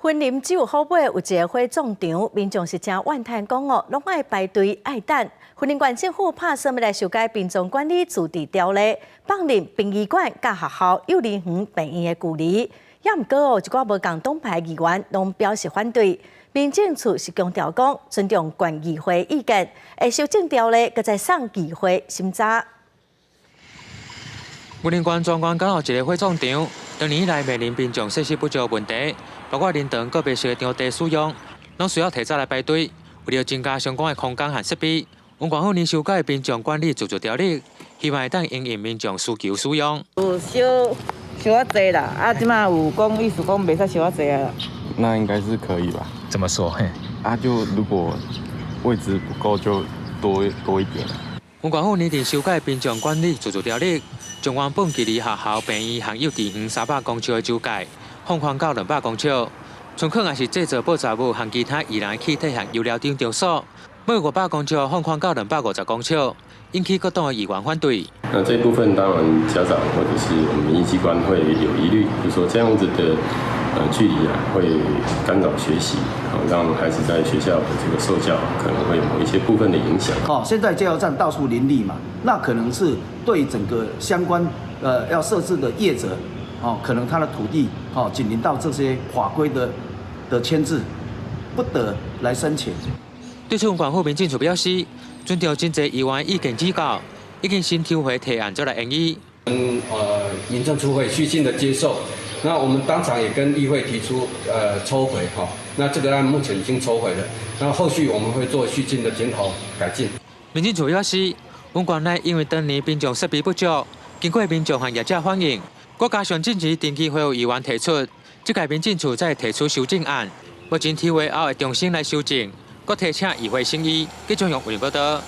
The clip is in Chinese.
婚林酒好买，有一个火葬场，民众是真怨叹讲哦，拢爱排队爱等。婚林县政府拍算要来修改殡葬管理自治条例，放任殡仪馆甲学校、幼儿园、病院的距离。也毋过哦，一寡无共党派议员拢表示反对。民政处是强调讲，尊重县议会意见，会修正条例，搁再送议会审查。婚林县专案搞好一个火葬场，多年以来面临民众设施不足的问题，包括灵堂个别设场地使用，拢需要提早来排队。为了增加相关的空间和设备，文管府拟修改殡葬管理自治条例，希望会当因应民众需求使用。有烧啊济啦，啊，即马有讲意思讲袂使烧啊济啊。那应该是可以吧？怎么说？就如果位置不够，就多一点。文管府拟定修改殡葬管理自治条例，将原本距离学校、病院和幼稚园300公尺的周界放宽到200公尺。村口也是制作爆炸物和其他易燃气体和油料等场所，每500公尺放宽到250公尺，引起各党的议员反对。那这一部分当然家长或者是我们民意机关会有疑虑，就是说这样子的距离会干扰学习，让孩子在学校的这个受教可能会有某一些部分的影响。现在加油站到处林立嘛，那可能是对整个相关要设置的业者，可能他的土地紧邻到这些法规的牵制，不得来申请。对此，文管府民政处表示，尊重真侪议员意见指教，已经先抽回提案再来研议。民政处会虚心的接受。那我们当场也跟议会提出抽回那这个案目前已经抽回了，那后续我们会做续进的检讨改进。民政处表示，文县内因为当年殡葬设备不足，经过民众和业者反映，国加上近期定期会有议员提出，这届民政处再提出修正案，目前提为后会重新来修正，搁提请议会审议，继续用委员报道。